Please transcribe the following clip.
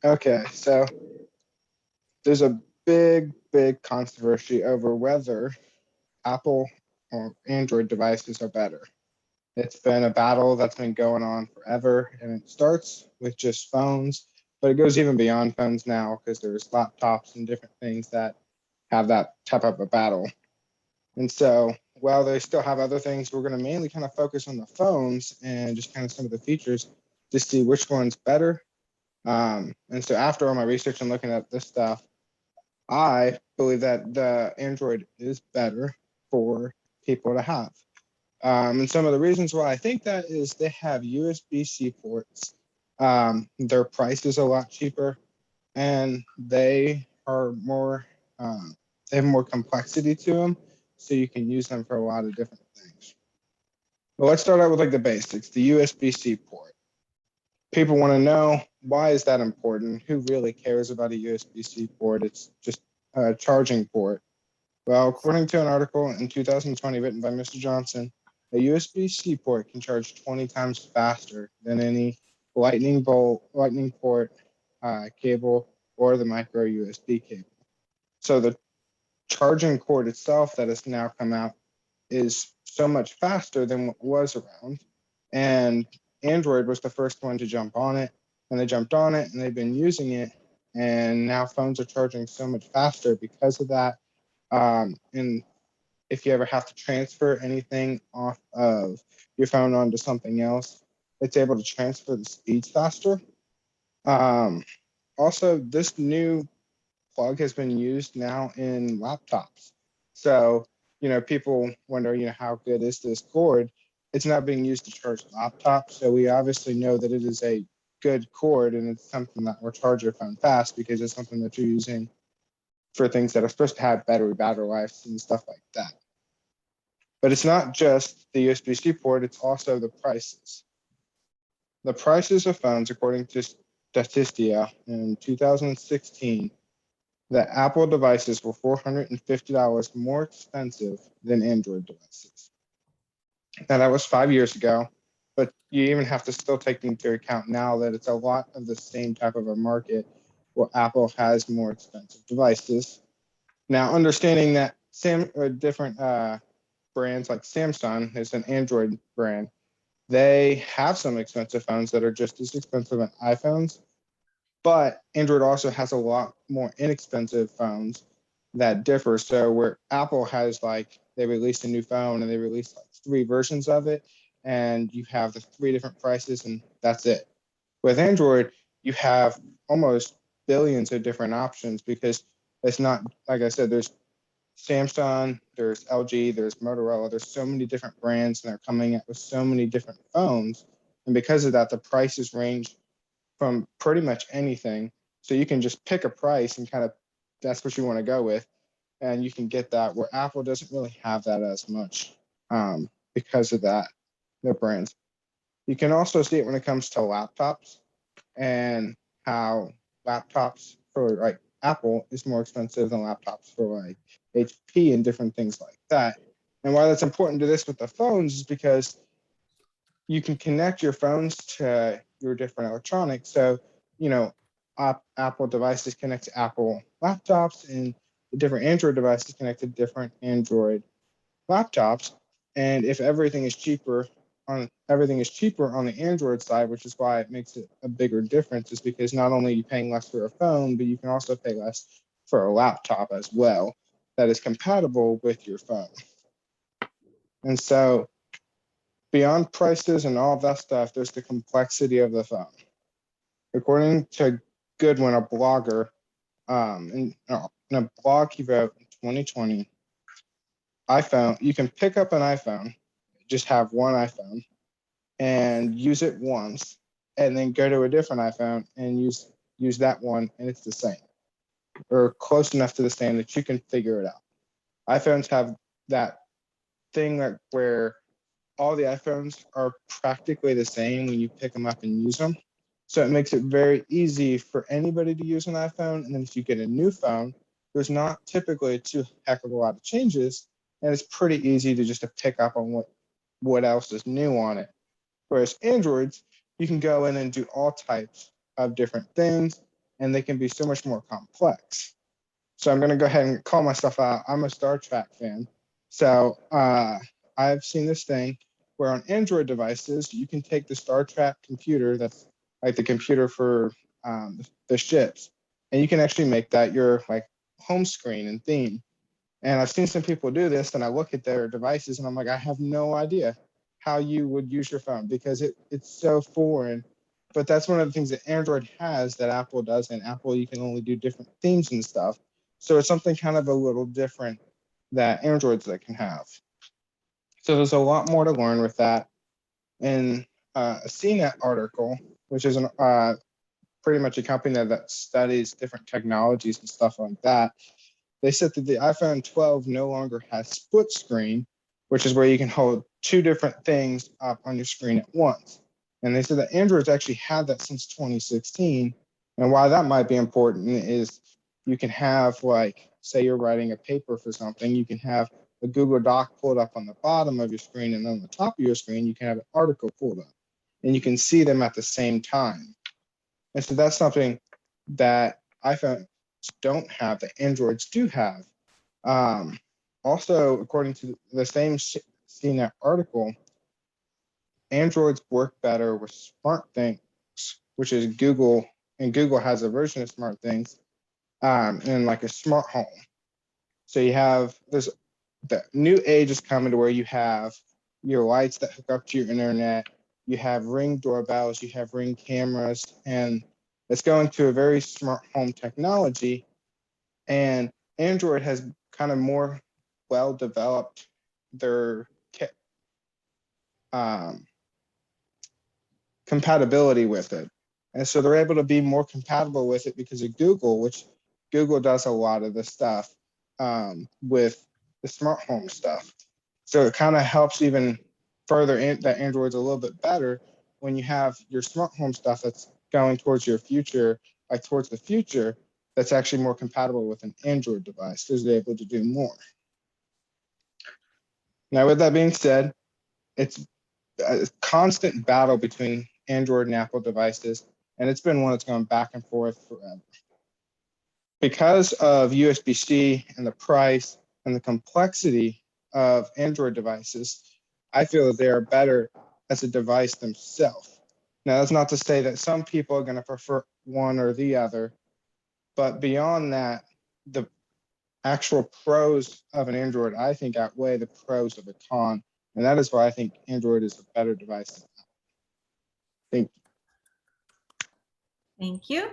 Okay, so there's a big controversy over whether Apple or Android devices are better. It's been a battle that's been going on forever, and it starts with just phones, but it goes even beyond phones now because there's laptops and different things that have that type of a battle. And so, while they still have other things, we're going to mainly kind of focus on the phones and just kind of some of the features to see which one's better. And so, after all my research and looking at this stuff, I believe that the Android is better for people to have. And some of the reasons why I think that is they have USB-C ports. Their price is a lot cheaper, and um, they have more complexity to them, so you can use them for a lot of different things. But let's start out with like the basics. The USB-C port. People want to know, why is that important? Who really cares about a USB-C port? It's just a charging port. Well, according to an article in 2020 written by Mr. Johnson, a USB-C port can charge 20 times faster than any lightning port cable or the micro USB cable. So the charging cord itself that has now come out is so much faster than what was around. And Android was the first one to jump on it, and they jumped on it and they've been using it. And now phones are charging so much faster because of that. And if you ever have to transfer anything off of your phone onto something else, it's able to transfer the speeds faster. Um, Also, this new plug has been used now in laptops. So, people wonder, how good is this cord? It's not being used to charge laptops. So we obviously know that it is a good cord and it's something that will charge your phone fast because it's something that you're using for things that are supposed to have battery life and stuff like that. But it's not just the USB-C port, it's also the prices. The prices of phones, according to Statista in 2016, that Apple devices were $450 more expensive than Android devices. Now, that was 5 years ago, but you even have to still take into account now that it's a lot of the same type of a market where Apple has more expensive devices. Now, understanding that different brands like Samsung is an Android brand, they have some expensive phones that are just as expensive as iPhones, but Android also has a lot more inexpensive phones that differ. So where Apple has like they released a new phone and they released like three versions of it, and you have the three different prices, and that's it. With Android, you have almost billions of different options because it's not like I said. There's Samsung, there's LG, there's Motorola. There's so many different brands, and they're coming out with so many different phones. And because of that, the prices range from pretty much anything. So you can just pick a price and kind of that's what you want to go with, and you can get that. Where Apple doesn't really have that as much because of that, their brands. You can also see it when it comes to laptops and how laptops for like Apple is more expensive than laptops for like HP and different things like that. And why that's important to this with the phones is because you can connect your phones to your different electronics. So, you know, Apple devices connect to Apple laptops, and the different Android devices connect to different Android laptops. And if everything is cheaper on the Android side, which is why it makes it a bigger difference, is because not only are you paying less for a phone, but you can also pay less for a laptop as well that is compatible with your phone. And so beyond prices and all of that stuff, there's the complexity of the phone. According to Goodwin, a blogger, in a blog he wrote in 2020, iPhone, you can pick up an iPhone, just have one iPhone, and use it once, and then go to a different iPhone and use that one, and it's the same or close enough to the same that you can figure it out. iPhones have that thing where all the iPhones are practically the same when you pick them up and use them. So it makes it very easy for anybody to use an iPhone. And then if you get a new phone, there's not typically too heck of a lot of changes. And it's pretty easy to just to pick up on what else is new on it. Whereas Androids, you can go in and do all types of different things. and they can be so much more complex. So I'm going to go ahead and call myself out. I'm a Star Trek fan. So I've seen this thing where on Android devices, you can take the Star Trek computer, that's like the computer for the ships, and you can actually make that your like home screen and theme. And I've seen some people do this, and I look at their devices and I'm like, I have no idea how you would use your phone because it's so foreign. But that's one of the things that Android has that Apple doesn't. Apple, you can only do different themes and stuff. So it's something kind of a little different that Androids that can have. So there's a lot more to learn with that. In a CNET article, which is pretty much a company that studies different technologies and stuff like that, they said that the iPhone 12 no longer has split screen, which is where you can hold two different things up on your screen at once. And they said that Android's actually had that since 2016. And why that might be important is you can have, like, say you're writing a paper for something, you can have a Google Doc pulled up on the bottom of your screen, and on the top of your screen, you can have an article pulled up, and you can see them at the same time. And so that's something that iPhones don't have that Androids do have. Also, according to the same CNET article, Androids work better with SmartThings, which is Google, and Google has a version of SmartThings in like a smart home. So you have this, the new age is coming to where you have your lights that hook up to your internet, you have Ring doorbells, you have Ring cameras, and it's going to a very smart home technology. And Android has kind of more well developed their compatibility with it. And so they're able to be more compatible with it because of Google, which Google does a lot of the stuff with the smart home stuff. So it kind of helps even further that Android's a little bit better when you have your smart home stuff that's going towards your future, like towards the future, that's actually more compatible with an Android device because they're able to do more. Now, with that being said, it's a constant battle between Android and Apple devices, and it's been one that's gone back and forth forever. Because of USB-C and the price and the complexity of Android devices, I feel that they are better as a device themselves. Now, that's not to say that some people are going to prefer one or the other, but beyond that, the actual pros of an Android, I think, outweigh the pros of a con, and that is why I think Android is a better device. Thank you. Thank you.